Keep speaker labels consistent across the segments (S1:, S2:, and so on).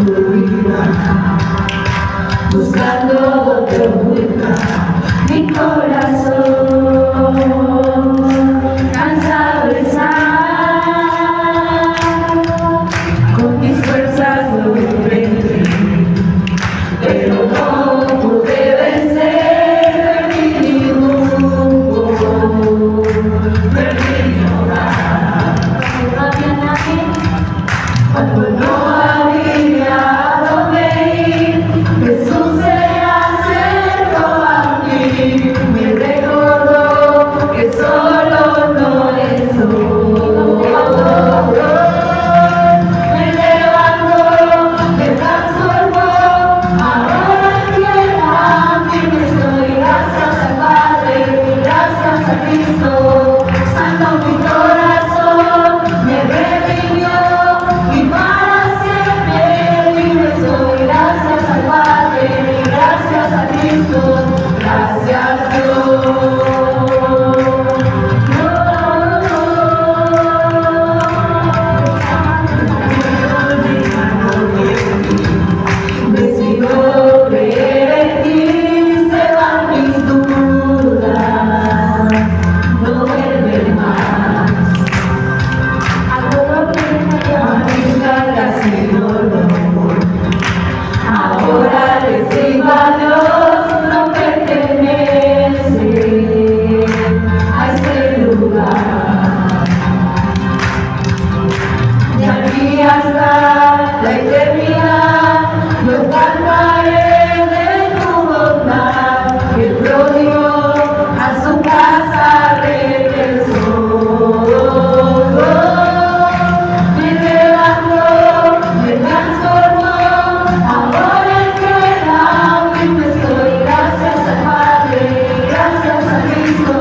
S1: tu vida, buscando donde oculta mi corazón, cansado está, con mis fuerzas lo enfrenté, pero no pude vencer, perdí mi rumbo, perdí mi hogar, cuando no había dónde ir, Jesús se acercó a mí, me recordó que solo no estoy. Me levantó, me transformó, ahora en tierra firme estoy. Gracias al Padre, gracias a Cristo, sanó mi corazón, me redimió y para siempre libre soy. Gracias al Padre, gracias a Cristo, gracias Dios. Decido creer en ti, se van mis dudas, no vuelve más a mis cargas y dolor. Ahora les digo adiós, no pertenece a este lugar. De aquí hasta la eternidad, yo cantaré de tu bondad. El pródigo a su casa regresó. Me levantó, me transformó, ahora en tierra firme estoy. Gracias al Padre, gracias a Cristo,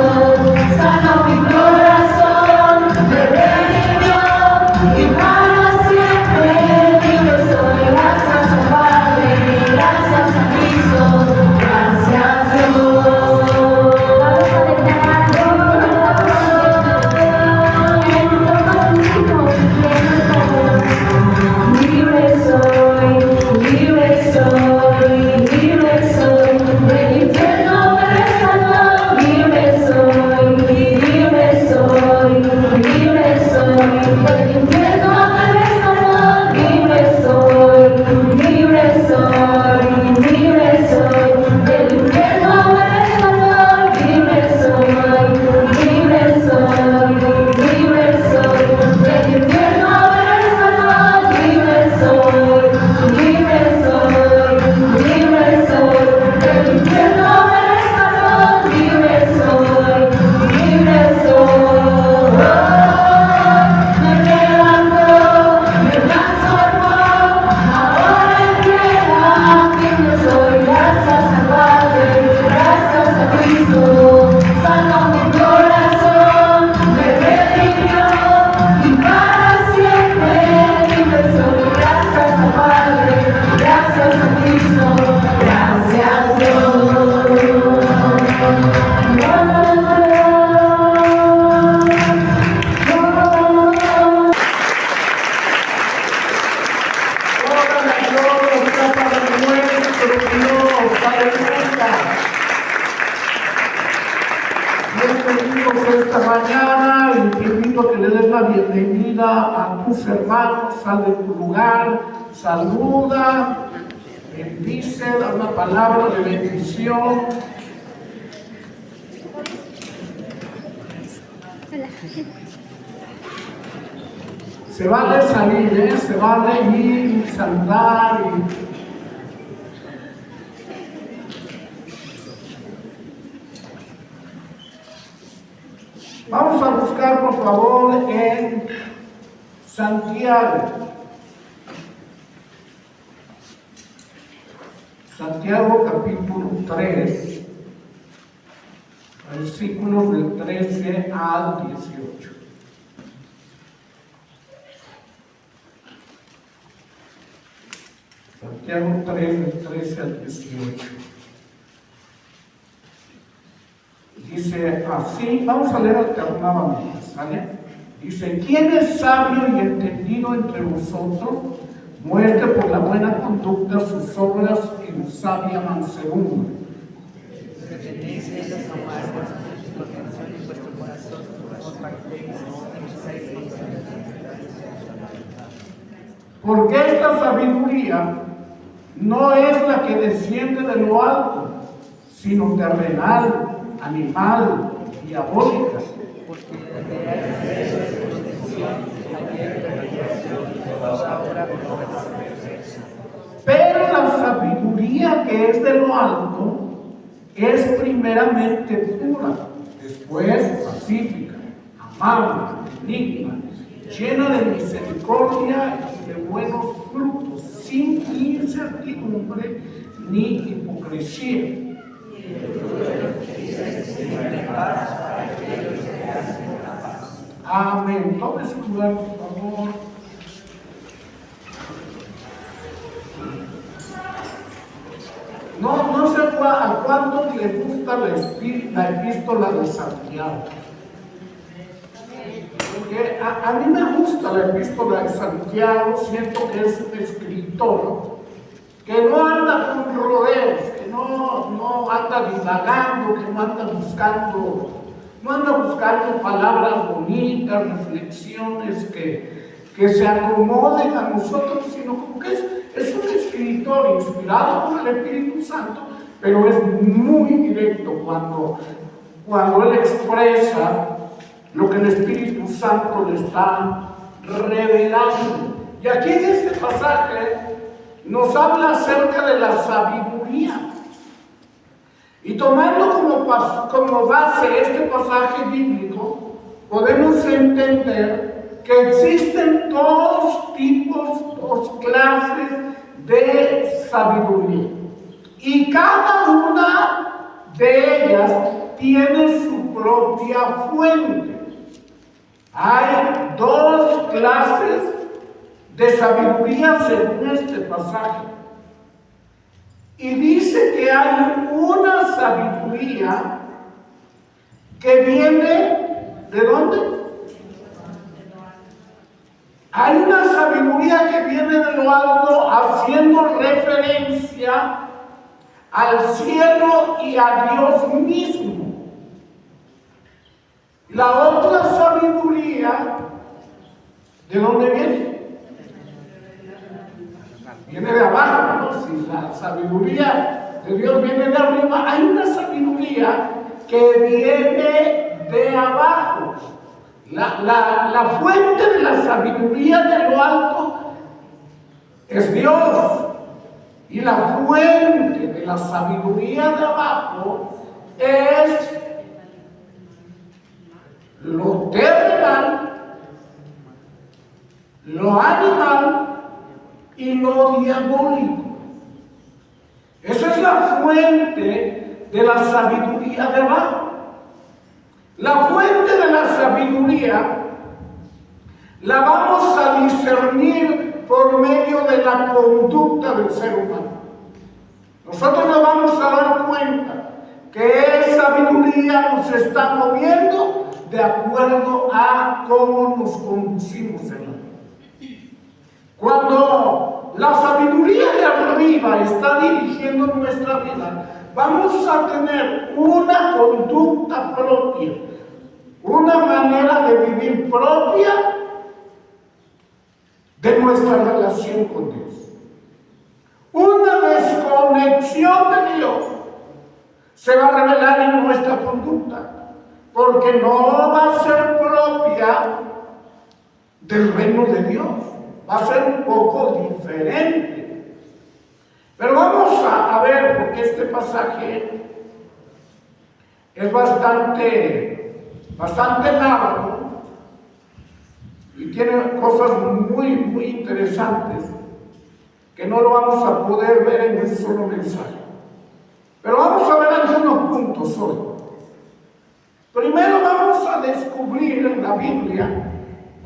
S1: sanó mi corazón, me redimió y para siempre libre soy. Gracias al Padre, gracias a Cristo, gracias Dios. Libre soy, libre soy, libre soy, del infierno me rescató. Libre soy, libre soy, libre soy, del infierno me rescató. Libre soy, libre soy, libre soy, del infierno me rescató. Libre soy, libre soy, libre soy, del infierno me rescató. Libre soy, libre soy, libre soy, del infierno me rescató. Libre soy, libre soy. Me levantó, me transformó, ahora en tierra firme soy. Gracias al Padre, gracias a Cristo, sanó mi corazón, me redimió y para siempre libre soy. Gracias al Padre, gracias a Cristo, gracias Dios.
S2: Bienvenidos esta mañana y te invito a que le des la bienvenida a tus hermanos. Sal de tu lugar, saluda, bendice, da una palabra de bendición. Se vale salir, se vale ir y saludar y vamos a buscar, por favor, en Santiago. Santiago capítulo 3, versículos del 13 al 18. Santiago 3, del 13 al 18. Dice así, vamos a leer alternadamente, ¿sale? Dice, ¿quién es sabio y entendido entre vosotros? muestre por la buena conducta sus obras en sabia mansedumbre.
S3: Que tenéis ellos amargas, tu atención y vuestro corazón, no partéis ni usáis.
S2: Porque esta sabiduría no es la que desciende de lo alto, sino terrenal, animal, diabólica.
S3: Porque creáis su extensión ayer de revelación, ahora
S2: Pero la sabiduría que es de lo alto es primeramente pura, después pacífica, amable, benigna, llena de misericordia y de buenos frutos, sin incertidumbre ni hipocresía. Amén. Tome su lugar, por favor. No sé a cuántos les gusta la epístola de Santiago. Porque a mí me gusta la epístola de Santiago, siento que es un escritor que no anda con rodeos, que no anda divagando, que no anda buscando palabras bonitas, reflexiones que se acomoden a nosotros, sino como que es un escritor inspirado por el Espíritu Santo, pero es muy directo cuando él expresa lo que el Espíritu Santo le está revelando. Y aquí en este pasaje nos habla acerca de la sabiduría. Y tomando como base este pasaje bíblico, podemos entender que existen dos tipos, dos clases de sabiduría. Y cada una de ellas tiene su propia fuente. Hay dos clases de sabiduría según este pasaje. Y dice que hay una sabiduría que viene ¿de dónde? Hay una sabiduría que viene de lo alto haciendo referencia al cielo y a Dios mismo. La otra sabiduría, ¿de dónde viene? Viene de abajo, ¿no? Si la sabiduría de Dios viene de arriba, hay una sabiduría que viene de abajo. La fuente de la sabiduría de lo alto es Dios. Y la fuente de la sabiduría de abajo es lo terrenal, lo animal y lo diabólico. Esa es la fuente de la sabiduría de abajo. La fuente de la sabiduría la vamos a discernir por medio de la conducta del ser humano. Nosotros nos vamos a dar cuenta que esa sabiduría nos está moviendo de acuerdo a cómo nos conducimos en la vida. Cuando la sabiduría de arriba está dirigiendo nuestra vida, vamos a tener una conducta propia, una manera de vivir propia de nuestra relación con Dios. Una desconexión de Dios se va a revelar en nuestra conducta, porque no va a ser propia del reino de Dios, va a ser un poco diferente. Pero vamos a ver, porque este pasaje es bastante largo y tiene cosas muy, muy interesantes que no lo vamos a poder ver en un solo mensaje. Pero vamos a ver algunos puntos hoy. Primero vamos a descubrir en la Biblia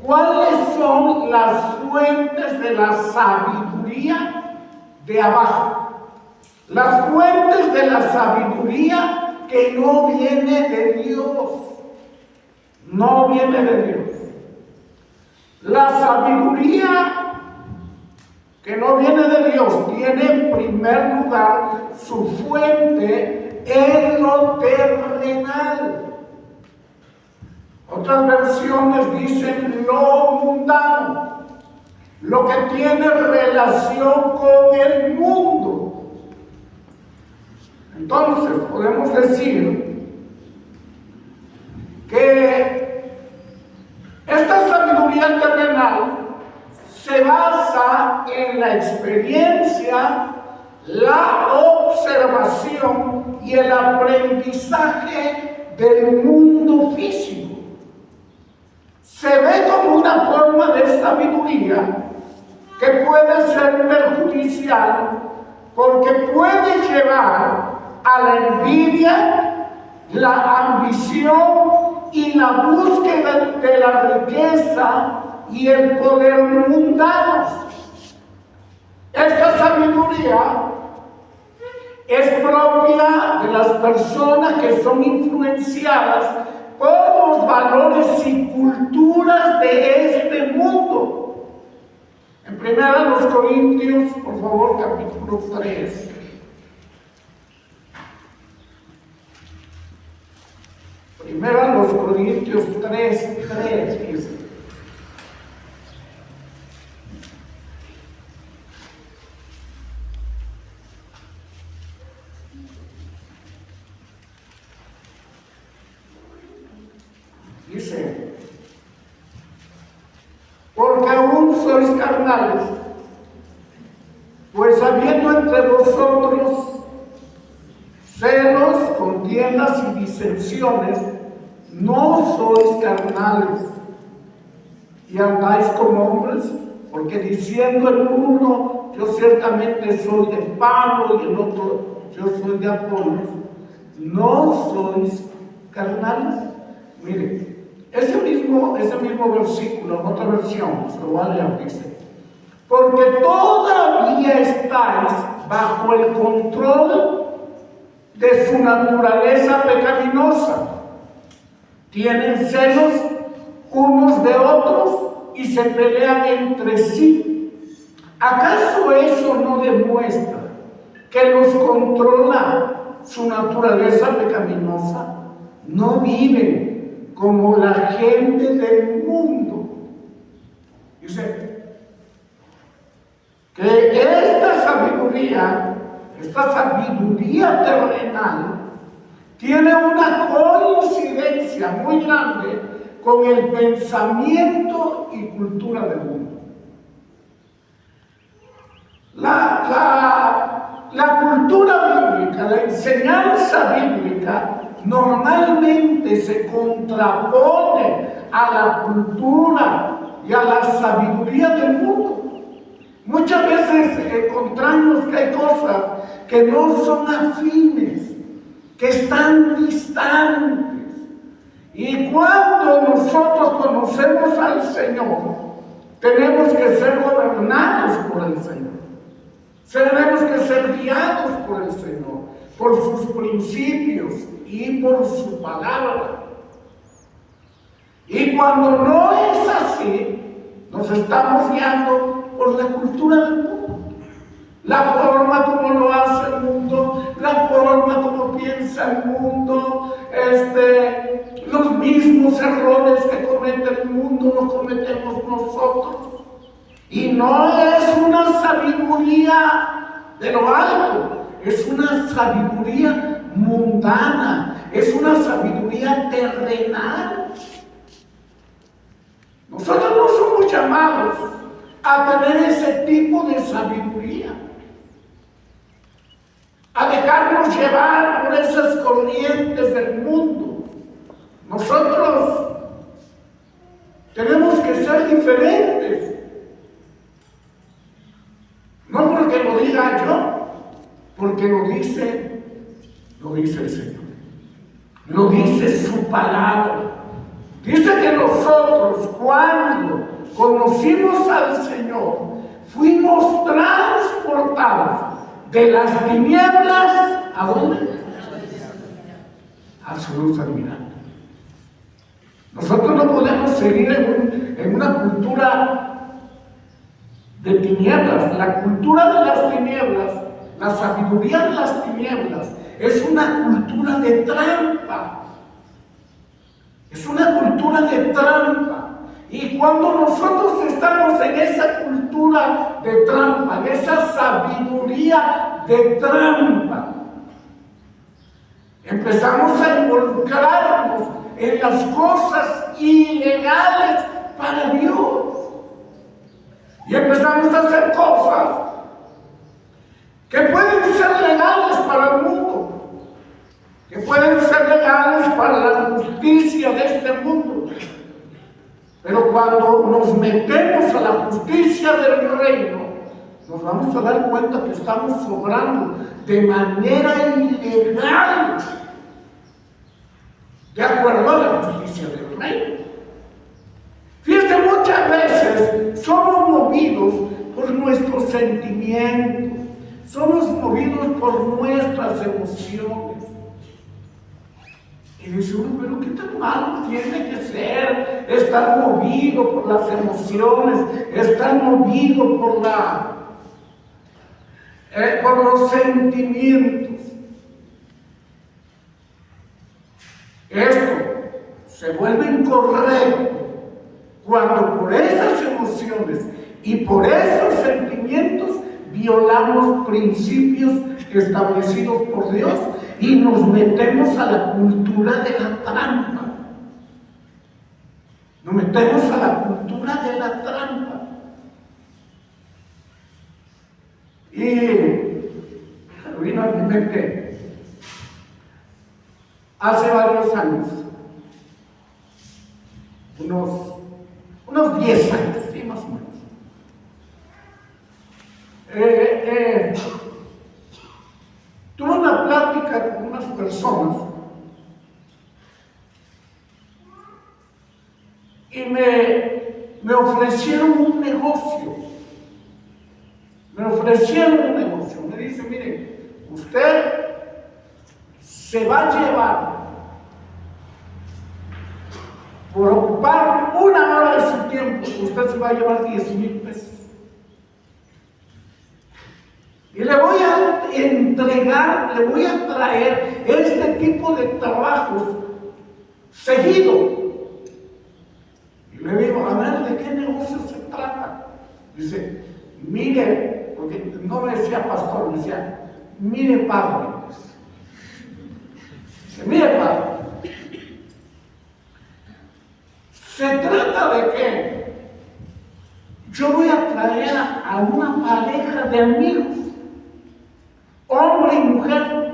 S2: cuáles son las fuentes de la sabiduría de abajo. Las fuentes de la sabiduría que no viene de Dios. No viene de Dios. La sabiduría que no viene de Dios, tiene en primer lugar su fuente en lo terrenal. Otras versiones dicen lo mundano, lo que tiene relación con el mundo. Entonces podemos decir que esta sabiduría terrenal se basa en la experiencia, la observación y el aprendizaje del mundo físico. Se ve como una forma de sabiduría que puede ser perjudicial porque puede llevar a la envidia, la ambición y la búsqueda de la riqueza y el poder mundanos. Esta sabiduría es propia de las personas que son influenciadas por los valores y culturas de este mundo. En 1 Corintios, por favor, capítulo 3. Primero Corintios 3:3 dice. Dice, porque aún sois carnales, pues habiendo entre vosotros celos, contiendas y disensiones, no sois carnales y andáis como hombres, porque diciendo el uno, yo ciertamente soy de Pablo, y el otro, yo soy de Apolos, no sois carnales. Mire, ese mismo versículo, en otra versión, se lo voy a leer, dice, porque todavía estáis bajo el control de su naturaleza pecaminosa. Tienen celos unos de otros y se pelean entre sí. ¿Acaso eso no demuestra que los controla su naturaleza pecaminosa? No viven como la gente del mundo. Dice que esta sabiduría terrenal tiene una coincidencia muy grande con el pensamiento y cultura del mundo. La cultura bíblica, la enseñanza bíblica, normalmente se contrapone a la cultura y a la sabiduría del mundo. Muchas veces encontramos que hay cosas que no son afines, que están distantes. Y cuando nosotros conocemos al Señor, tenemos que ser gobernados por el Señor. Tenemos que ser guiados por el Señor, por sus principios y por su palabra. Y cuando no es así, nos estamos guiando por la cultura del mundo, la forma como lo hace el mundo, la forma como piensa el mundo, los mismos errores que comete el mundo los cometemos nosotros. Y no es una sabiduría de lo alto, es una sabiduría mundana, es una sabiduría terrenal. Nosotros no somos llamados a tener ese tipo de sabiduría, a dejarnos llevar por esas corrientes del mundo. Nosotros tenemos que ser diferentes. No porque lo diga yo, porque lo dice el Señor. Lo dice su palabra. Dice que nosotros, cuando conocimos al Señor, fuimos transportados de las tinieblas, ¿a dónde? A su luz admirable. Nosotros no podemos seguir en una cultura de tinieblas. La cultura de las tinieblas, la sabiduría de las tinieblas, es una cultura de trampa. Es una cultura de trampa. Y cuando nosotros estamos en esa cultura de trampa, en esa sabiduría de trampa, empezamos a involucrarnos en las cosas ilegales para Dios. Y empezamos a hacer cosas que pueden ser legales para el mundo, que pueden ser legales para la justicia de este mundo. Pero cuando nos metemos a la justicia del reino, nos vamos a dar cuenta que estamos obrando de manera ilegal, de acuerdo a la justicia del reino. Fíjense, muchas veces somos movidos por nuestros sentimientos, somos movidos por nuestras emociones. Y dice uno, pero ¿qué tan malo tiene que ser estar movido por las emociones, estar movido por los sentimientos? Esto se vuelve incorrecto cuando por esas emociones y por esos sentimientos violamos principios establecidos por Dios y nos metemos a la cultura de la trampa. Nos metemos a la cultura de la trampa. Y vino a mi mente hace varios años, unos 10 años, sí, más o menos. Tuve una plática con unas personas y me ofrecieron un negocio. Me dice, mire, usted se va a llevar, por ocupar 1 hora de su tiempo, usted se va a llevar 10,000 pesos. Y le voy a entregar, le voy a traer este tipo de trabajos seguido. Y le digo, a ver, ¿de qué negocio se trata? Dice, mire, porque no me decía pastor, me decía, mire padre. Dice, mire padre, se trata de que yo voy a traer a una pareja de amigos, hombre y mujer,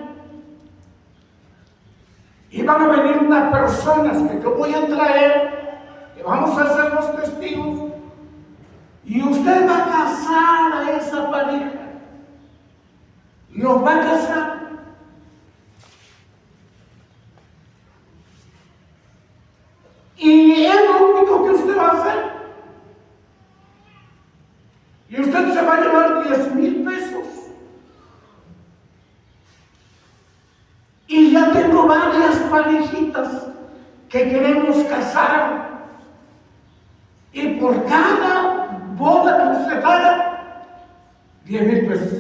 S2: y van a venir unas personas que yo voy a traer, que vamos a ser los testigos, y usted va a casar a esa pareja, los va a casar. Y es lo único que usted va a hacer. Y usted se va a llevar 10,000 pesos. Y ya tengo varias parejitas que queremos casar. Y por cada boda que usted haga, 10,000 pesos.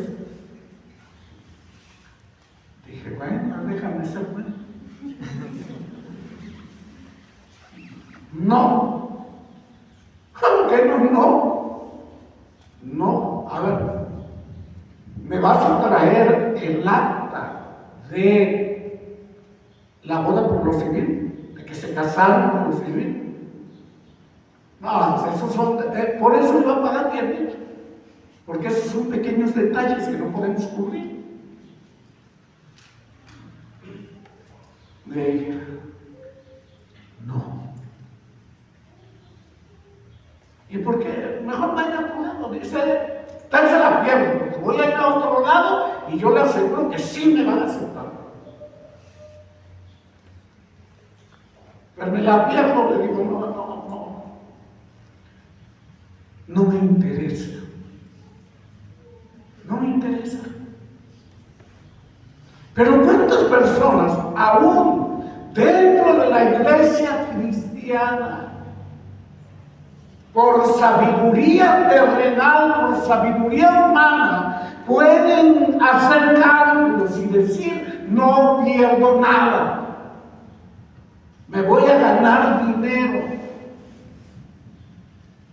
S2: Dije, bueno, déjame ser bueno. No. ¿Cómo que no? No. A ver, ¿me vas a traer el acta de la boda por lo civil? ¿De que se casaron por lo civil? No, esos son, por eso iba a pagar 10,000. Porque esos son pequeños detalles que no podemos cubrir. No. ¿Y por qué? Mejor vaya a otro lado. Dice, tal se la pierdo, porque voy a ir a otro lado y yo le aseguro que sí me van a aceptar. Pero me la pierdo, le digo, no me interesa. No me interesa. Pero ¿cuántas personas, aún dentro de la iglesia cristiana, por sabiduría terrenal, por sabiduría humana, pueden hacer cálculos y decir, no pierdo nada, me voy a ganar dinero.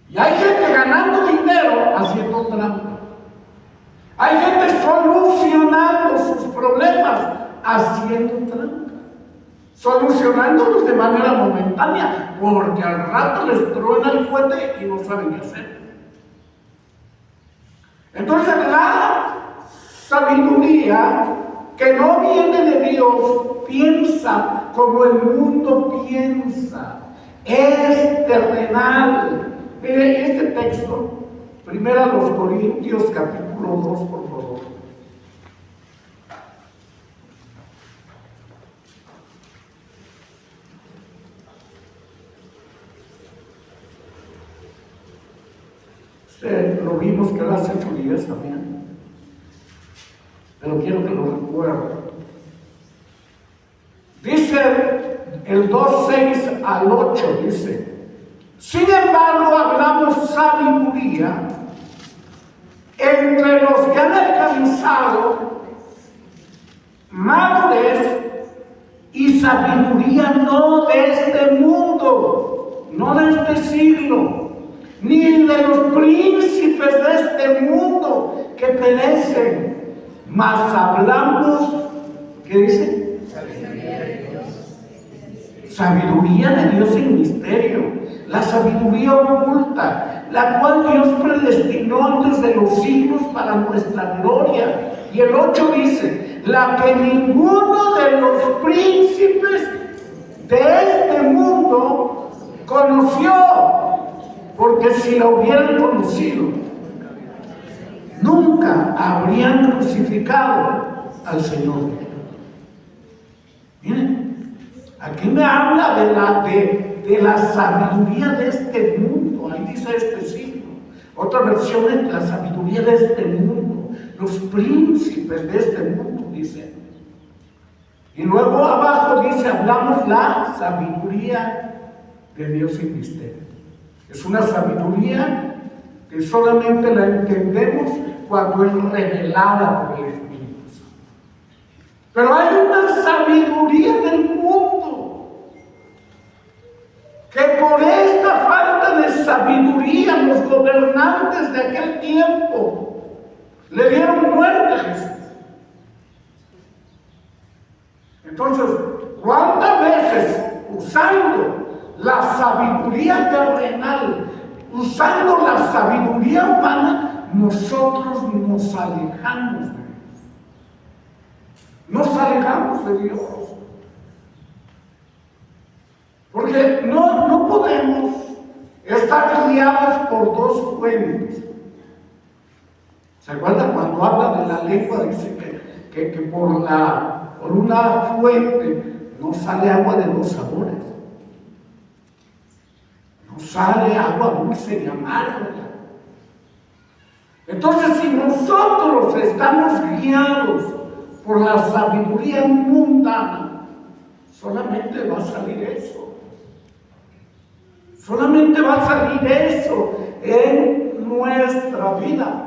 S2: Y hay gente ganando dinero haciendo trampa. Hay gente solucionando sus problemas haciendo trampa. Solucionándolos de manera momentánea, porque al rato les truena el cohete y no saben qué hacer. Entonces la sabiduría que no viene de Dios piensa como el mundo piensa, es terrenal. Mire este texto, 1 Corintios capítulo 2, por favor. Lo vimos que hace 8 días también, pero quiero que lo recuerden. Dice el 2:6 al 8, dice: sin embargo, hablamos sabiduría entre los que han alcanzado madurez y sabiduría no de este mundo, no de este siglo, ni de los príncipes de este mundo que perecen, mas hablamos, ¿qué dice? Sabiduría de Dios en misterio, la sabiduría oculta, la cual Dios predestinó antes de los siglos para nuestra gloria. Y el 8 dice, la que ninguno de los príncipes de este mundo conoció, porque si la hubieran conocido, nunca habrían crucificado al Señor. Miren, aquí me habla de la sabiduría de este mundo. Ahí dice este siglo. Otra versión es la sabiduría de este mundo, los príncipes de este mundo, dice. Y luego abajo dice, hablamos la sabiduría de Dios en misterio. Es una sabiduría que solamente la entendemos cuando es revelada por el Espíritu Santo. Pero hay una sabiduría del mundo que por esta falta de sabiduría los gobernantes de aquel tiempo le dieron muerte a Jesús. Entonces, ¿cuántas veces usando la sabiduría terrenal, usando la sabiduría humana, nosotros nos alejamos de Dios? Nos alejamos de Dios. Porque no podemos estar guiados por dos fuentes. ¿Se acuerdan cuando habla de la lengua? Dice que por una fuente no sale agua de dos sabores. No sale agua dulce y amarga. Entonces, si nosotros estamos guiados por la sabiduría mundana, solamente va a salir eso. Solamente va a salir eso en nuestra vida.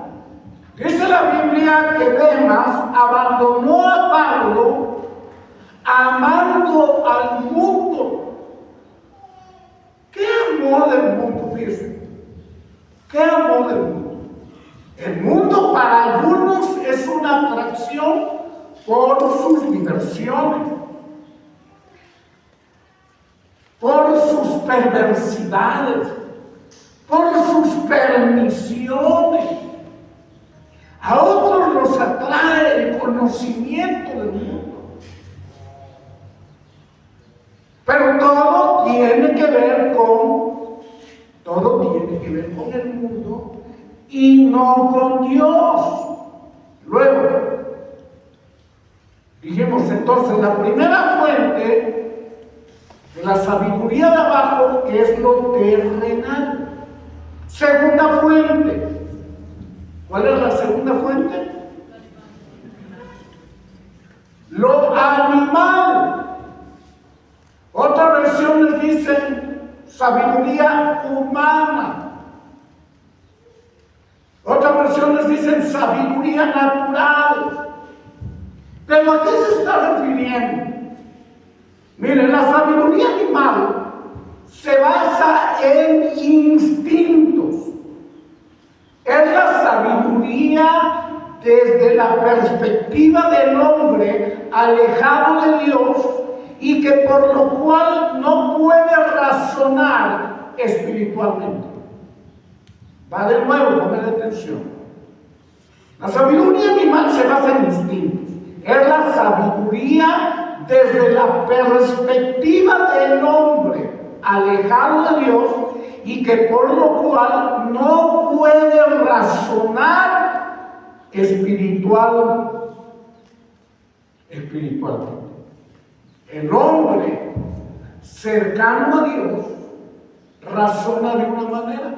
S2: Dice la Biblia que Demas abandonó a Pablo amando al mundo. ¿Qué amor del mundo? Fíjense. ¿Qué amor del mundo? El mundo para algunos es una atracción por sus diversiones, por sus perversidades, por sus permisiones. A otros los atrae el conocimiento del mundo. Pero todo tiene que ver con el mundo y no con Dios. Luego, dijimos entonces, la primera fuente de la sabiduría de abajo es lo terrenal. Segunda fuente. ¿Cuál es la segunda fuente? Lo animal. Otras versiones dicen sabiduría humana. dicen sabiduría natural. ¿Pero a qué se está refiriendo? Miren, la sabiduría animal se basa en instintos. Es la sabiduría desde la perspectiva del hombre alejado de Dios y que por lo cual no puede razonar espiritualmente. Va de nuevo, ponle atención. La sabiduría animal se basa en instintos. Es la sabiduría desde la perspectiva del hombre alejado de Dios y que por lo cual no puede razonar espiritualmente. El hombre cercano a Dios razona de una manera.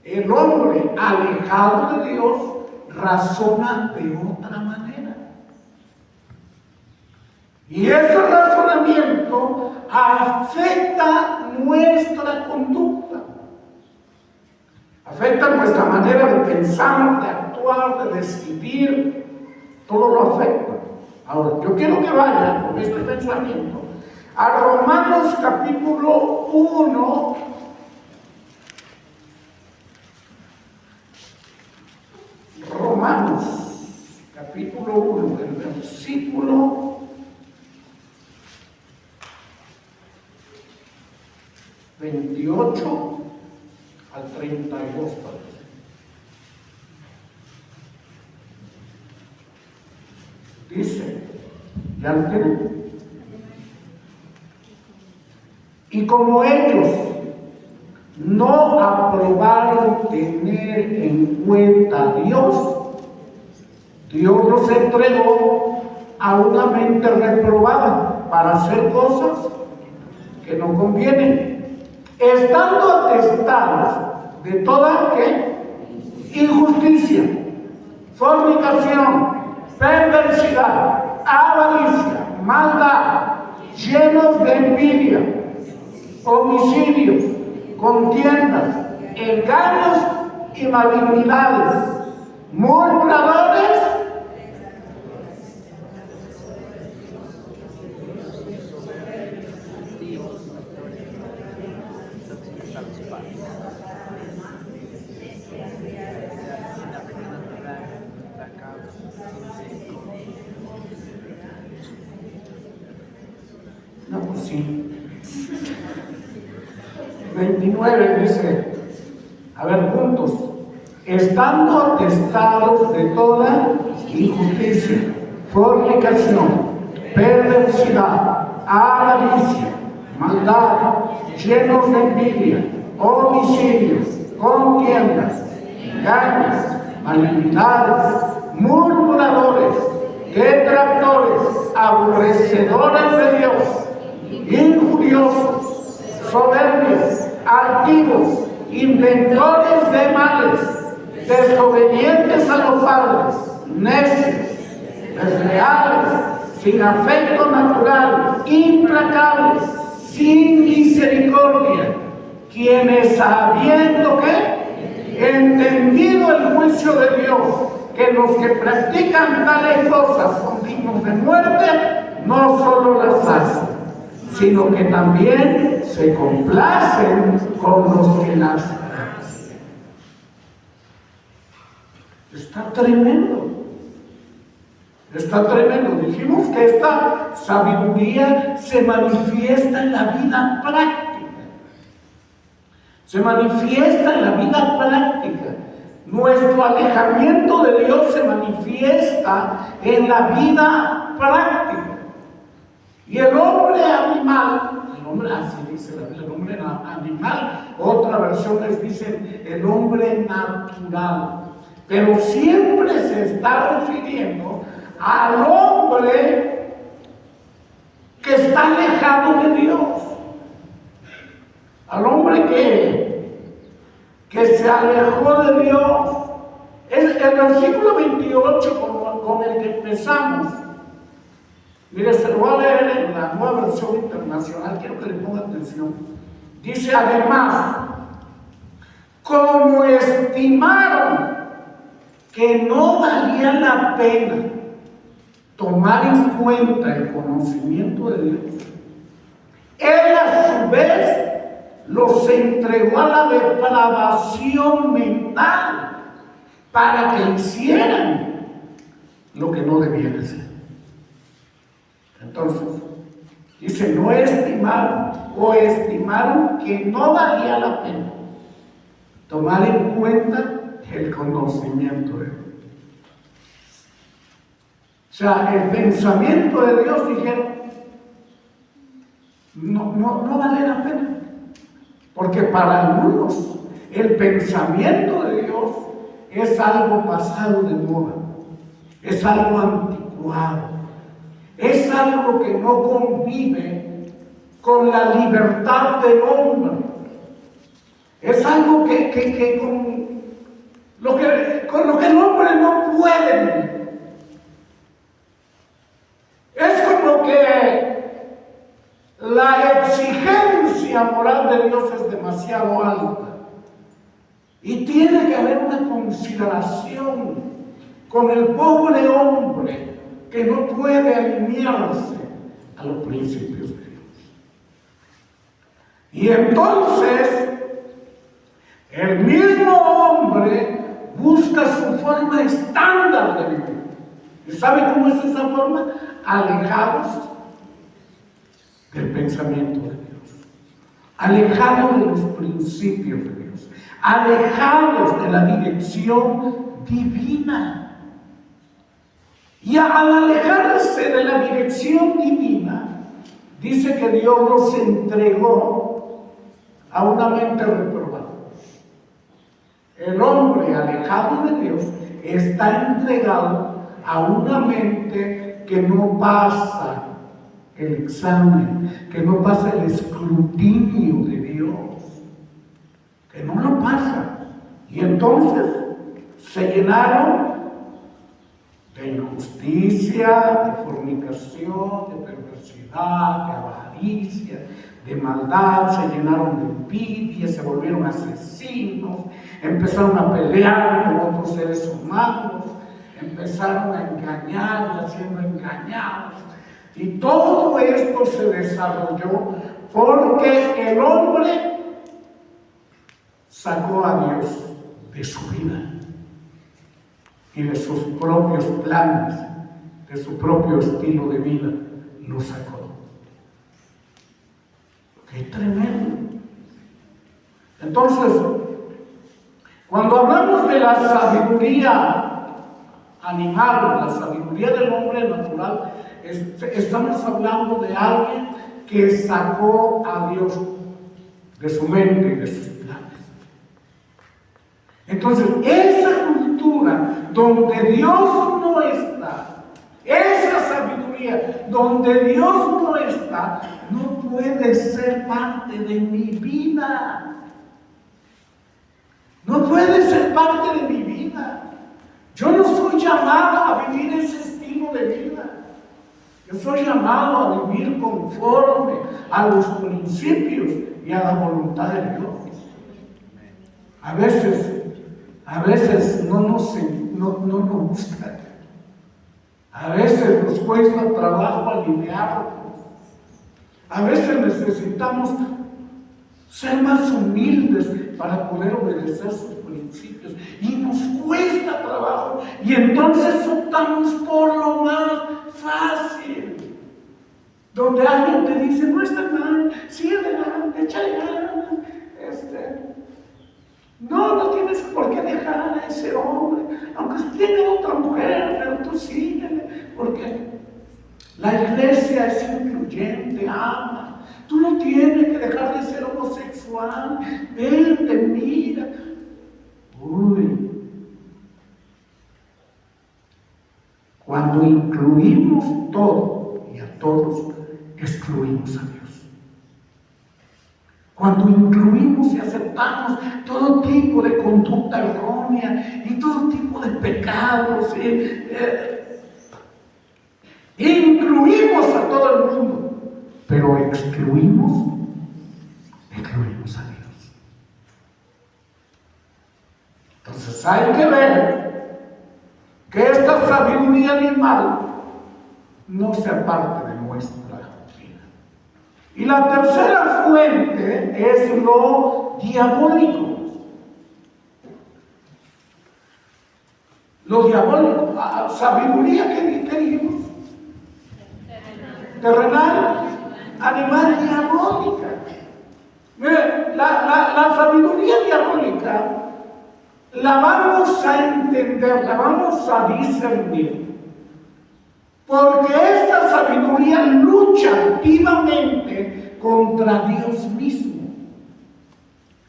S2: El hombre alejado de Dios razona de otra manera. Y ese razonamiento afecta nuestra conducta, afecta nuestra manera de pensar, de actuar, de decidir, todo lo afecta. Ahora, yo quiero que vayan con este pensamiento a Romanos capítulo 1, Romanos capítulo 1, el versículo 28 al 32, parece. Dice, ¿ya lo tienen? Y como ellos no aprobaron tener en cuenta a Dios, Dios los entregó a una mente reprobada para hacer cosas que no convienen, estando atestados de toda ¿qué? Injusticia, fornicación, perversidad, avaricia, maldad, llenos de envidia, homicidios, contiendas, engaños y malignidades, murmuradores, no, pues sí. 29 dice, a ver, juntos, estando atestados de toda injusticia, fornicación, perversidad, avaricia, maldad, llenos de envidia, homicidios, contiendas, engaños, malignidades, murmuradores, detractores, aborrecedores de Dios, injuriosos, soberbios, altivos, inventores de males, desobedientes a los padres, necios, desleales, sin afecto natural, implacables, sin misericordia, quienes habiendo entendido el juicio de Dios, que los que practican tales cosas son dignos de muerte, no solo las hacen, sino que también se complacen con los que las hacen. Está tremendo. Está tremendo. Dijimos que esta sabiduría se manifiesta en la vida práctica. Se manifiesta en la vida práctica. Nuestro alejamiento de Dios se manifiesta en la vida práctica. Y el hombre animal, así dice la Biblia, el hombre animal, otra versión les dice el hombre natural. Pero siempre se está refiriendo al hombre que está alejado de Dios. Al hombre que se alejó de Dios. Es el versículo 28 con el que empezamos. Mire, se lo voy a leer en la Nueva Versión Internacional, quiero que le ponga atención. Dice además, como estimaron que no valía la pena tomar en cuenta el conocimiento de Dios, Él a su vez los entregó a la depravación mental para que hicieran lo que no debían hacer. Entonces, dice, no estimaron o estimaron que no valía la pena tomar en cuenta el conocimiento de Dios. O sea, el pensamiento de Dios, dijeron, no vale la pena. Porque para algunos el pensamiento de Dios es algo pasado de moda, es algo anticuado, es algo que no convive con la libertad del hombre, es algo con lo que el hombre no puede vivir. Es como que la exigencia moral de Dios es demasiado alta y tiene que haber una consideración con el pobre hombre que no puede alinearse a los principios de Dios. Y entonces el mismo hombre busca su forma estándar de vivir. ¿Y sabe cómo es esa forma? Alejados del pensamiento de Dios, alejados de los principios de Dios, alejados de la dirección divina. Y al alejarse de la dirección divina, dice que Dios los entregó a una mente reprobada. El hombre alejado de Dios está entregado a una mente que no pasa el examen, que no pasa el escrutinio de Dios, que no lo pasa. Y entonces se llenaron de injusticia, de fornicación, de perversidad, de avaricia, de maldad, se llenaron de envidia, se volvieron asesinos, empezaron a pelear con otros seres humanos, empezaron a engañar, siendo engañados. Y todo esto se desarrolló porque el hombre sacó a Dios de su vida y de sus propios planes, de su propio estilo de vida, lo sacó. ¡Qué tremendo! Entonces, cuando hablamos de la sabiduría animal, la sabiduría del hombre natural, estamos hablando de alguien que sacó a Dios de su mente y de sus planes. Entonces, esa cultura donde Dios no está, esa sabiduría donde Dios no está, no puede ser parte de mi vida. No puede ser parte de mi vida. Yo no soy llamado a vivir ese estilo de vida. Yo soy llamado a vivir conforme a los principios y a la voluntad de Dios. A veces no nos gusta. A veces nos cuesta trabajo alinearnos. A veces necesitamos ser más humildes para poder obedecer sus principios. Y nos cuesta trabajo. Y entonces optamos por lo más fácil. Donde alguien te dice, no está mal, sigue adelante, échale ganas. No tienes por qué dejar a ese hombre, aunque tiene otra mujer, pero tú síguele, porque la iglesia es incluyente, ama. Tú no tienes que dejar de ser homosexual, vente, mira. Uy, cuando incluimos todo y a todos, excluimos a Dios. Cuando incluimos y aceptamos todo tipo de conducta errónea y todo tipo de pecados, incluimos a todo el mundo, pero excluimos a Dios. Entonces hay que ver que esta sabiduría animal no sea parte de nuestra vida. Y la tercera fuente es lo diabólico. Lo diabólico, sabiduría, ¿qué dijimos? Terrenal, animal, diabólica. Mire, la sabiduría diabólica la vamos a entender, la vamos a discernir, porque esta sabiduría lucha activamente contra Dios mismo.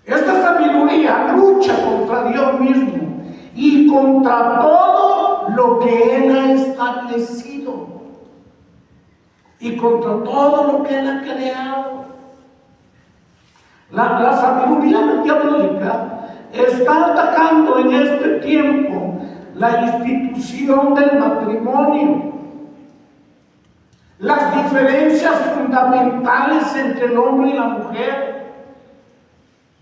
S2: Esta sabiduría lucha contra Dios mismo y contra todo lo que Él ha establecido y contra todo lo que Él ha creado. La sabiduría diabólica está atacando en este tiempo la institución del matrimonio, las diferencias fundamentales entre el hombre y la mujer.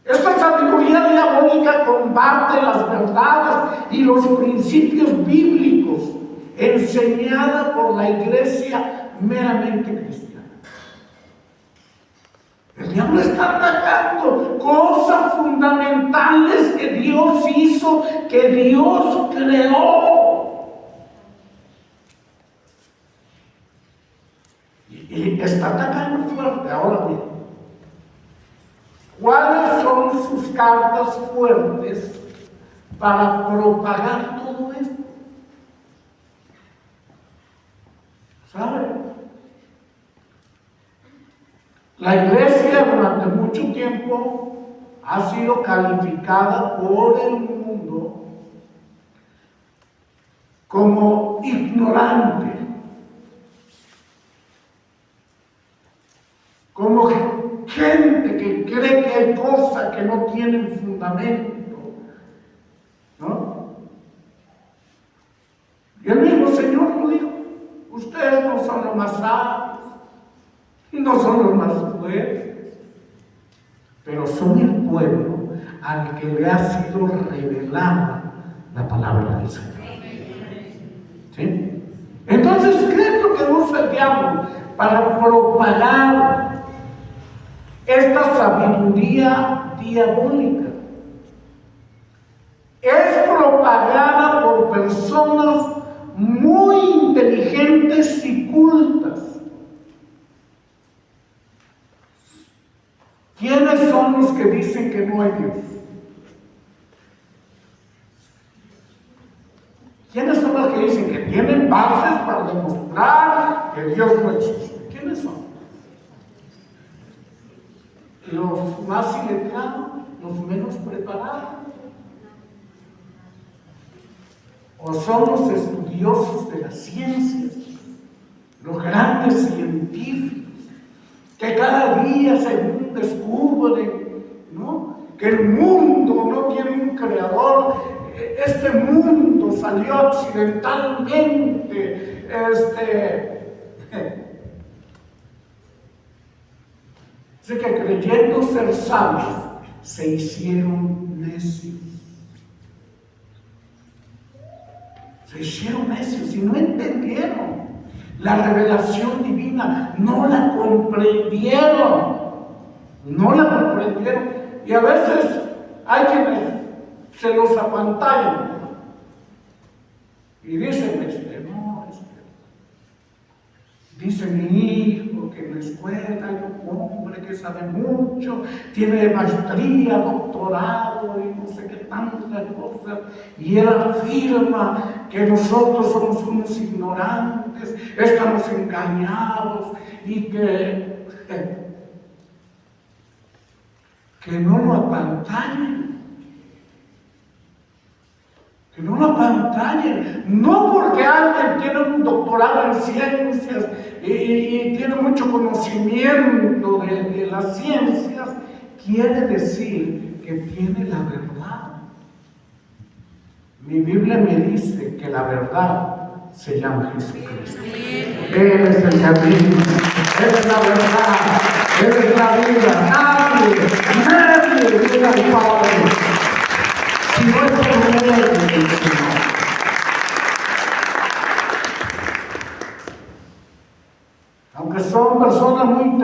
S2: Esta sabiduría diabólica combate las verdades y los principios bíblicos enseñada por la iglesia meramente cristiana. El diablo está atacando cosas fundamentales que Dios hizo, que Dios creó. Y está atacando fuerte. Ahora bien, ¿cuáles son sus cartas fuertes para propagar todo esto? ¿Sabe? La iglesia durante mucho tiempo ha sido calificada por el mundo como ignorante, como gente que cree que hay cosas que no tienen fundamento, ¿no? Y el mismo Señor lo dijo: ustedes no son los más sabios, no son los más fuertes, pero son el pueblo al que le ha sido revelada la palabra del Señor. ¿Sí? Entonces, ¿qué es lo que usa el diablo para propagar esta sabiduría diabólica? Es propagada por personas muy inteligentes y cultas. ¿Quiénes son los que dicen que no hay Dios? ¿Quiénes son los que dicen que tienen bases para demostrar que Dios no existe? ¿Quiénes son? Los más iletrados, los menos preparados. ¿O son los estudiosos de las ciencias, los grandes científicos, que cada día según descubren, ¿no?, que el mundo no tiene un creador? Este mundo salió accidentalmente, así que creyendo ser sabios se hicieron necios. Se hicieron necios y no entendieron la revelación divina, no la comprendieron, y a veces hay quienes se los apantallan y dicen, dice mi hijo que en la escuela hay un hombre que sabe mucho, tiene maestría, doctorado y no sé qué tantas cosas, y él afirma que nosotros somos unos ignorantes, estamos engañados y que no lo apantallen. Que no lo apantallen, no porque alguien tiene un doctorado en ciencias y tiene mucho conocimiento de las ciencias, quiere decir que tiene la verdad. Mi Biblia me dice que la verdad se llama Jesucristo. Él es el camino, Él es la verdad, Él es la vida. Nadie viene al Padre si no es por medio del Señor.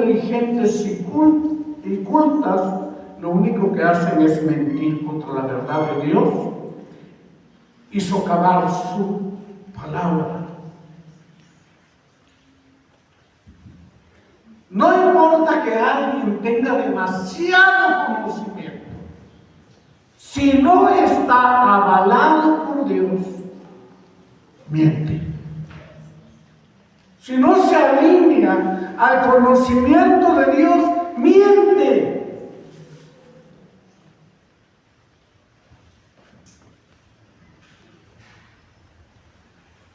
S2: inteligentes y cultas, lo único que hacen es mentir contra la verdad de Dios y socavar su palabra. No importa que alguien tenga demasiado conocimiento, si no está avalado por Dios, miente. Si no se alinea al conocimiento de Dios, miente.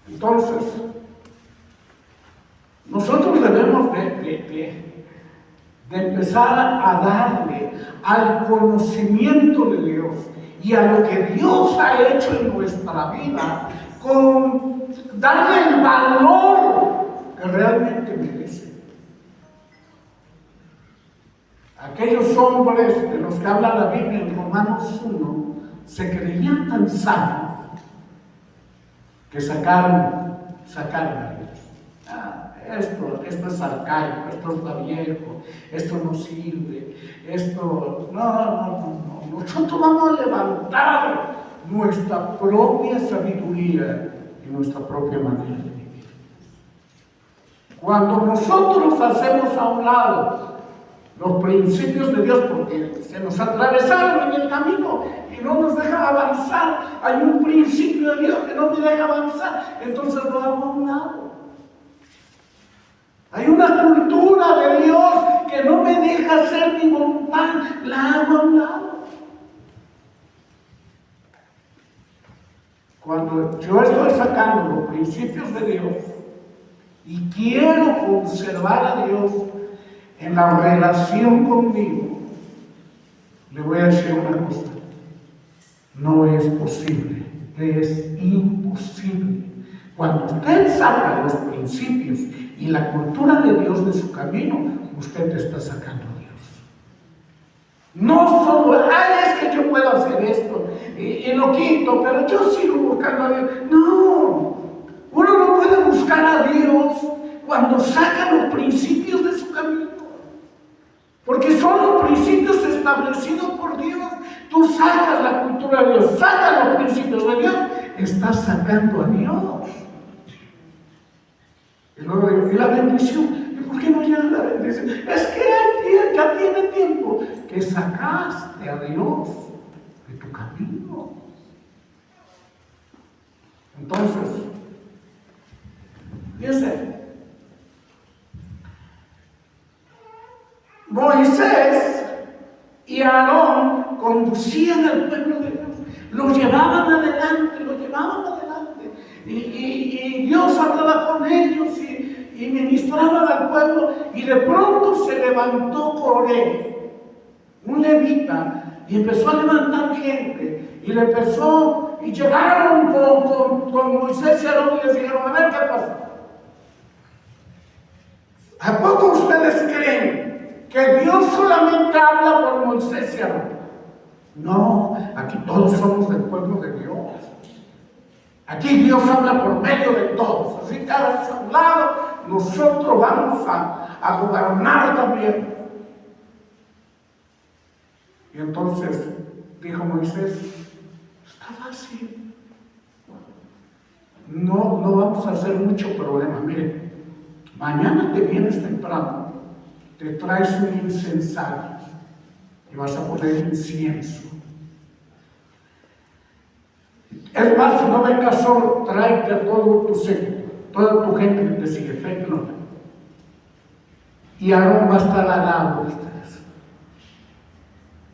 S2: Entonces, nosotros debemos de empezar a darle al conocimiento de Dios y a lo que Dios ha hecho en nuestra vida, con darle el valor que realmente merece. Aquellos hombres de los que habla la Biblia en Romanos 1 se creían tan sabios que sacaron a Dios. Esto es arcaico, esto está viejo, esto no sirve, esto no. Nosotros vamos a levantar nuestra propia sabiduría y nuestra propia manera de vivir. Cuando nosotros hacemos a un lado los principios de Dios, porque se nos atravesaron en el camino y no nos dejan avanzar, hay un principio de Dios que no me deja avanzar, entonces lo hago a un lado. Hay una cultura de Dios que no me deja hacer mi voluntad, la hago a un lado. Cuando yo estoy sacando los principios de Dios y quiero conservar a Dios en la relación conmigo, le voy a decir una cosa: no es posible, es imposible. Cuando usted saca los principios y la cultura de Dios de su camino, usted está sacando a Dios. No solo, es que yo puedo hacer esto y lo quito, pero yo sigo buscando a Dios. No, uno no puede buscar a Dios cuando saca los principios de su camino, porque son los principios establecidos por Dios. Tú sacas la cultura de Dios, sacas los principios de Dios, estás sacando a Dios. Y luego digo, ¿y la bendición? ¿Y por qué no llega la bendición? Es que ya tiene tiempo que sacaste a Dios de tu camino. Entonces, fíjense, Moisés y Aarón conducían al pueblo de Dios, lo llevaban adelante. Y Dios hablaba con ellos y ministraban al pueblo, y de pronto se levantó Coré, un levita, y empezó a levantar gente, y llegaron con Moisés y Aarón y les dijeron: a ver, ¿qué pasa? ¿A poco ustedes creen que Dios solamente habla por Moisés y Aarón? No, aquí todos somos del pueblo de Dios. Aquí Dios habla por medio de todos. Así cada vez a un lado, nosotros vamos a gobernar también. Y entonces dijo Moisés: está fácil. No vamos a hacer mucho problema. Miren, mañana te vienes temprano, te traes un incensario y vas a poner incienso. Es más, si no vengas solo, tráete a todo tu séquito, toda tu gente que te sigue, tráetelo. Y Aarón va a estar al lado de ustedes.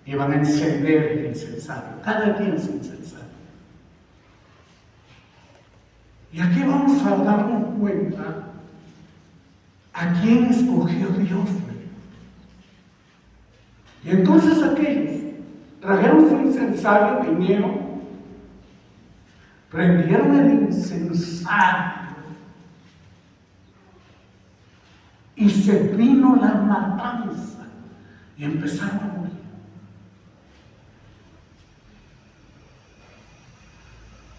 S2: Y van a encender el incensario, cada quien su incensario. Y aquí vamos a darnos cuenta a quién escogió Dios. Y entonces aquellos trajeron su incensario, vinieron, prendieron el incensario y se vino la matanza y empezaron a morir.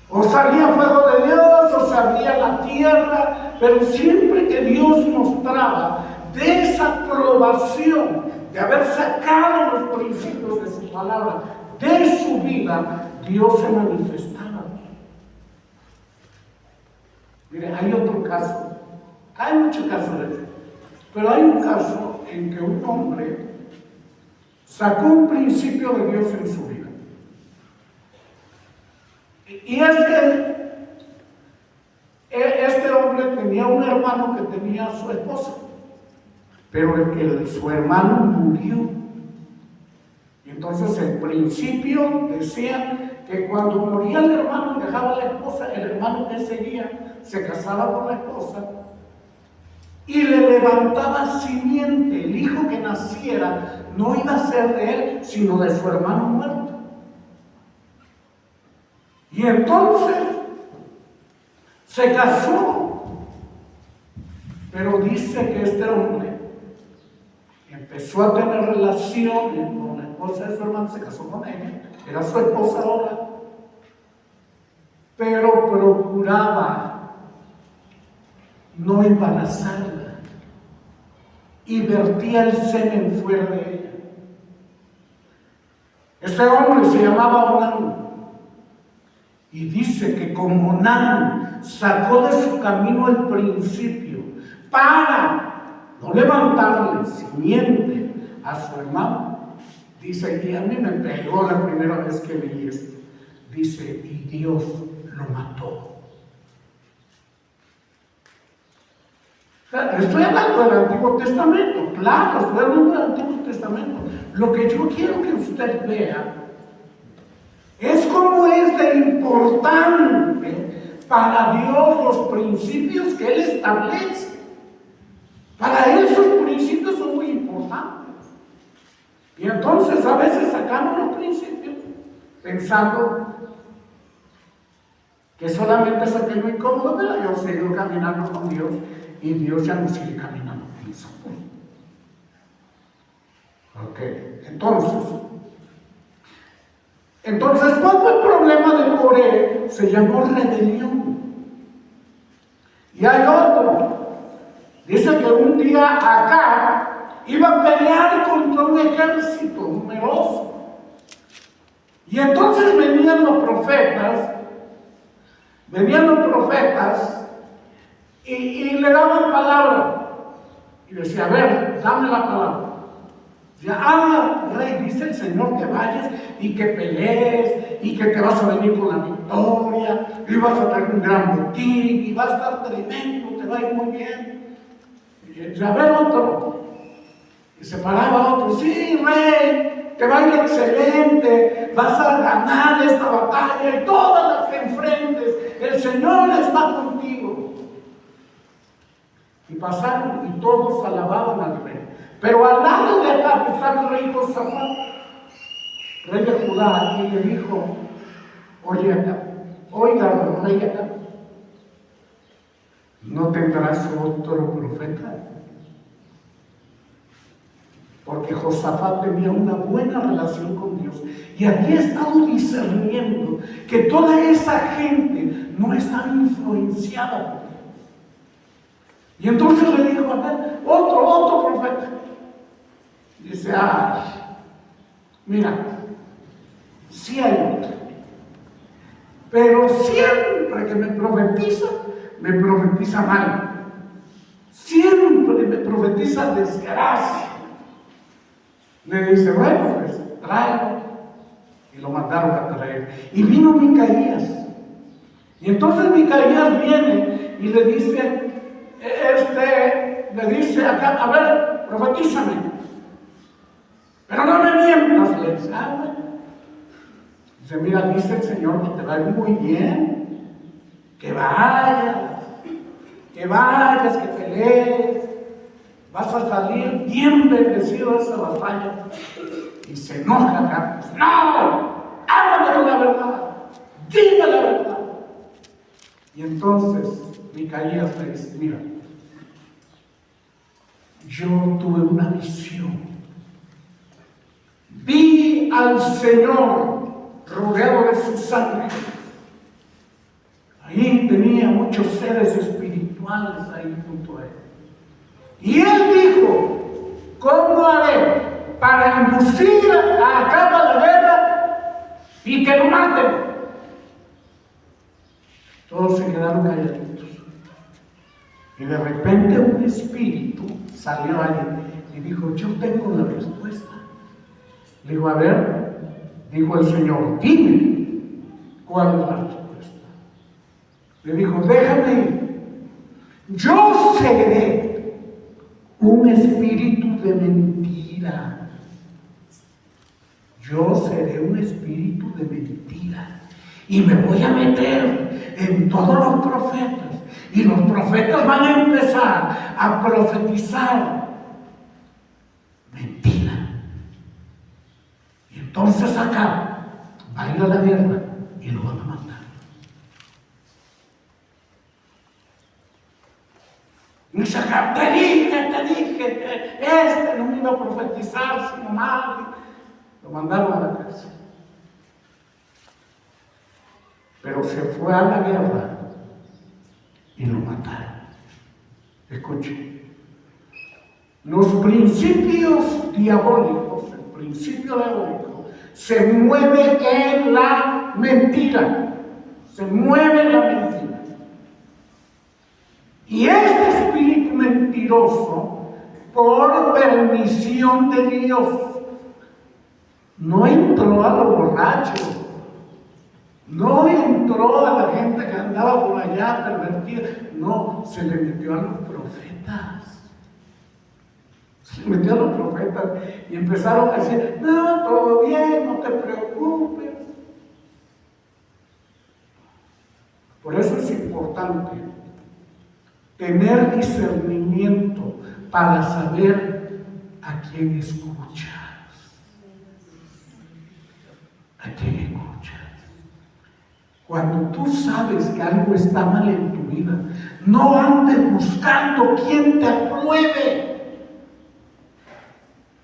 S2: O salía fuego de Dios, o se abría la tierra, pero siempre que Dios mostraba desaprobación de haber sacado los principios de su palabra de su vida, Dios se manifestaba. Mire, hay otro caso, hay muchos casos de eso, pero hay un caso en que un hombre sacó un principio de Dios en su vida. Y es que este hombre tenía un hermano que tenía a su esposa, pero su hermano murió. Y entonces el principio decía que cuando moría el hermano y dejaba a la esposa, el hermano que seguía se casaba con la esposa y le levantaba simiente. El hijo que naciera no iba a ser de él, sino de su hermano muerto. Y entonces se casó, pero dice que este hombre empezó a tener relaciones con la esposa de su hermano, se casó con ella, era su esposa ahora, pero procuraba no embarazarla y vertía el semen fuera de ella. Este hombre se llamaba Onán. Y dice que como Onán sacó de su camino el principio para no levantarle simiente a su hermano, dice, y a mí me pegó la primera vez que leí esto, dice, y Dios lo mató. O sea, estoy hablando del Antiguo Testamento, claro, estoy hablando del Antiguo Testamento. Lo que yo quiero que usted vea es cómo es de importante para Dios los principios que Él establece. Para Él sus principios son muy importantes. Y entonces a veces sacamos los principios pensando que solamente es aquello incómodo, pero yo sigo caminando con Dios y Dios ya no sigue caminando con nosotros. Ok, entonces, ¿cuál fue el problema de Coré? Se llamó rebelión. Y hay otro. Dice que un día acá iba a pelear contra un ejército numeroso. Y entonces venían los profetas y le daban palabra. Y decía, a ver, dame la palabra. Ya, rey, dice el Señor que vayas y que pelees y que te vas a venir con la victoria y vas a tener un gran botín y va a estar tremendo, te va a ir muy bien. Y a ver otro. Y se paraba otro, sí, rey, te va a ir excelente, vas a ganar esta batalla y todas las que enfrentes, el Señor está contigo. Y pasaron y todos alababan al rey. Pero al lado de acá está el rey Josafat, rey de Judá, y le dijo, oiga, rey acá, ¿no tendrás otro profeta? Porque Josafat tenía una buena relación con Dios y había estado discerniendo que toda esa gente no estaba influenciada por Dios. Y entonces le dijo, a ver, otro profeta. Dice, mira, sí hay otro, pero siempre que me profetiza mal, siempre me profetiza desgracia. Le dice, bueno, pues tráelo. Y lo mandaron a traer. Y vino Micaías. Y entonces Micaías viene y le dice, acá, a ver, profetízame. Pero no me mientas, le dice, bueno. Dice, mira, dice el Señor que te va a ir muy bien, que vayas, que pelees, vas a salir bien bendecido de esa batalla. Y se enoja acá, no, háblame con la verdad, dime la verdad. Y entonces Micaías le dice, mira, yo tuve una visión. Vi al Señor rodeado de sus ángeles. Ahí tenía muchos seres espirituales ahí junto a él. Y él dijo, ¿cómo haré para inducir a Acab a la guerra y que lo maten? Todos se quedaron calladitos. Y de repente un espíritu salió ahí y dijo, yo tengo la respuesta. Le dijo, a ver, dijo el Señor, dime cuál es la respuesta. Le dijo, déjame ir. Yo seré un espíritu de mentira. Yo seré un espíritu de mentira. Y me voy a meter en todos los profetas. Y los profetas van a empezar a profetizar mentira. Y entonces acá va a ir a la guerra y lo van a matar. Y acá, te dije, este no iba a profetizar, sino mal. Lo mandaron a la cárcel. Pero se fue a la guerra y lo mataron. Escuchen, los principios diabólicos, el principio diabólico, se mueve en la mentira. Se mueve en la mentira. Y este espíritu mentiroso, por permisión de Dios, no entró a los borrachos. No entró a la gente que andaba por allá pervertida. No, se le metió a los profetas. Se le metió a los profetas y empezaron a decir, no, todo bien, no te preocupes. Por eso es importante tener discernimiento para saber a quién escuchas. ¿A quién escuchas? Cuando tú sabes que algo está mal en tu vida, no andes buscando quien te apruebe.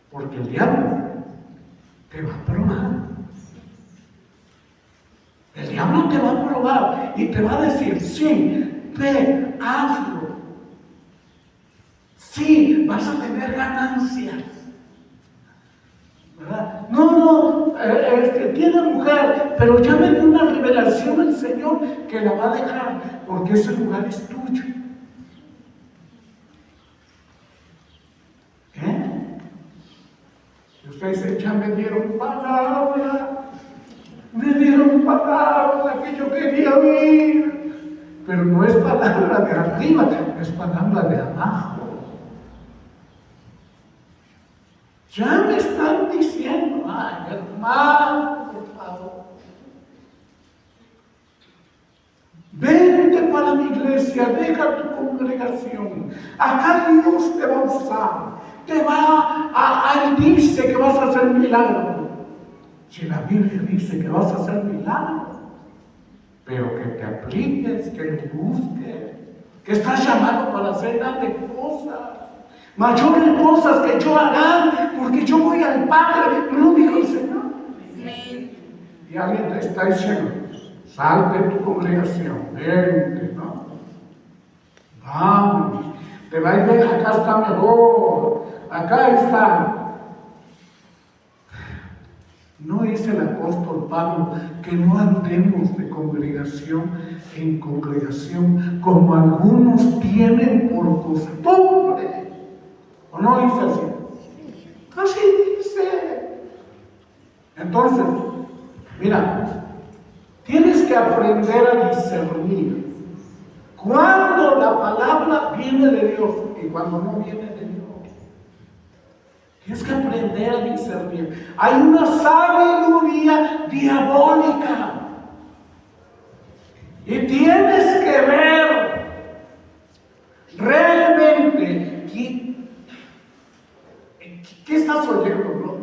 S2: Porque el diablo te va a probar. El diablo te va a probar y te va a decir, sí, ve, hazlo. Sí, vas a tener ganancias. ¿Verdad? No, tiene mujer, pero ya me dio una revelación el Señor que la va a dejar, porque ese lugar es tuyo. Y ustedes dicen, ya me dieron palabra que yo quería oír, pero no es palabra de arriba, es palabra de abajo. Ya me están diciendo, ay, hermano, por favor, vente para mi iglesia, deja tu congregación, acá Dios te va a usar, Él dice que vas a hacer milagro. Si la Biblia dice que vas a hacer milagro, pero que te apliques, que lo busques, que estás llamado para hacer grandes cosas. Mayores cosas que yo hará, porque yo voy al Padre, no dijo el Señor. Y alguien te está diciendo, salte de tu congregación, vente, ¿no? Vamos, te va a ir bien, acá está mejor, acá está. ¿No dice el apóstol Pablo que no andemos de congregación en congregación como algunos tienen por costumbre? ¿O no dice así? Así dice. Entonces, mira, tienes que aprender a discernir cuando la palabra viene de Dios y cuando no viene de Dios. Tienes que aprender a discernir. Hay una sabiduría diabólica. Y tienes que ver realmente ¿qué estás oyendo?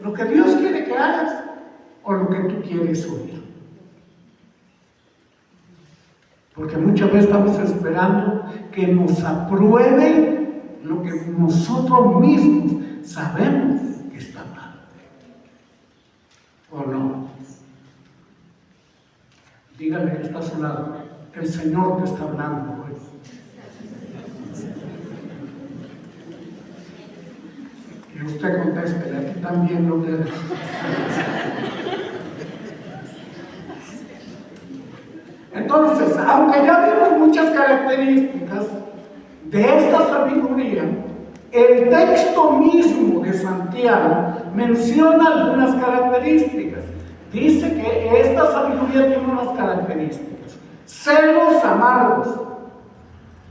S2: ¿Lo que Dios quiere que hagas o lo que tú quieres oír? Porque muchas veces estamos esperando que nos aprueben lo que nosotros mismos sabemos que está mal. ¿O no? Dígale que está a su lado. El Señor te está hablando hoy. Y usted conteste, aquí también lo que... Entonces, aunque ya vimos muchas características de esta sabiduría, el texto mismo de Santiago menciona algunas características. Dice que esta sabiduría tiene unas características: celos amargos,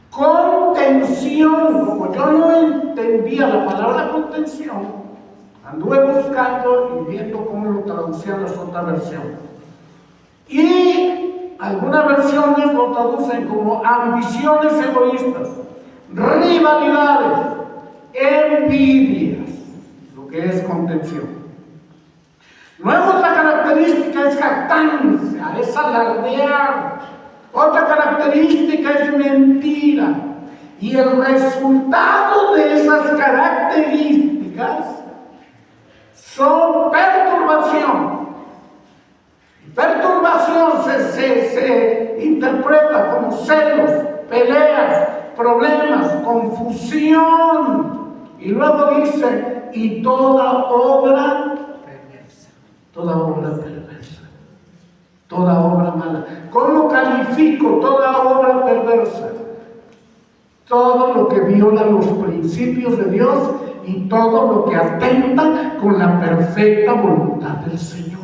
S2: contención. Como yo no entendía la palabra contención, anduve buscando y viendo cómo lo traducían las otras versiones. Y algunas versiones lo traducen como ambiciones egoístas, rivalidades, envidias, lo que es contención. Luego otra característica es jactancia, es alardear. Otra característica es mentira. Y el resultado de esas características son perturbación. Perturbación se interpreta como celos, peleas, problemas, confusión. Y luego dice, y toda obra perversa, toda obra mala. ¿Cómo califico toda obra perversa? Todo lo que viola los principios de Dios y todo lo que atenta con la perfecta voluntad del Señor.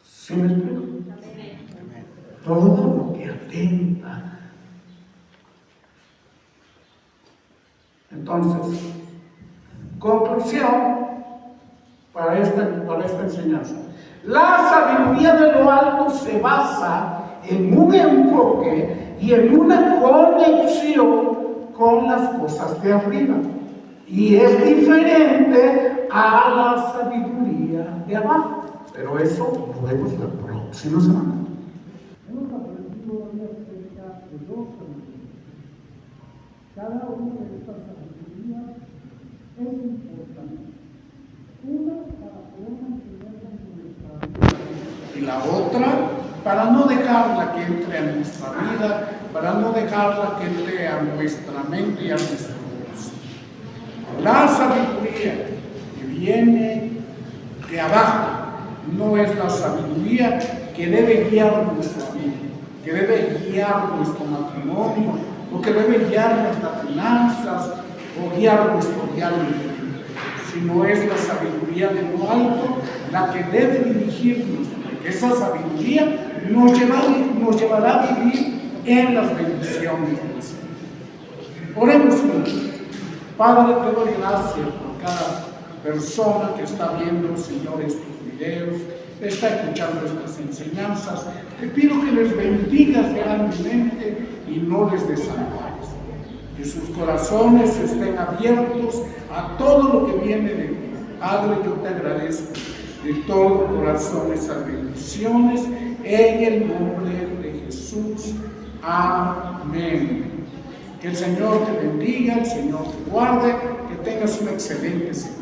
S2: ¿Sí me explico? Todo lo que atenta. Entonces, conclusión para esta enseñanza. La sabiduría de lo alto se basa en un enfoque y en una conexión con las cosas de arriba. Y es diferente a la sabiduría de abajo. Pero eso lo vemos la próxima semana.
S4: Hemos aprendido hoy acerca de dos sabidurías. Cada una de estas sabidurías es importante. Una para poder mantenerla en nuestra vida.
S2: Y la otra para no dejarla que entre a nuestra vida, para no dejarla que entre a nuestra mente y a nuestro corazón. La sabiduría que viene de abajo no es la sabiduría que debe guiar nuestra vida, que debe guiar nuestro matrimonio, o que debe guiar nuestras finanzas, o guiar nuestro diario, sino es la sabiduría de lo alto la que debe dirigirnos, porque esa sabiduría nos llevará a vivir en las bendiciones del Señor. Oremos juntos. Padre, te doy gracias por cada persona que está viendo, Señor, estos videos, está escuchando estas enseñanzas. Te pido que les bendigas grandemente y no les desampares. Que sus corazones estén abiertos a todo lo que viene de ti. Padre, yo te agradezco de todo corazón esas bendiciones en el nombre de Jesús. Amén. Que el Señor te bendiga, el Señor te guarde, que tengas una excelente semana.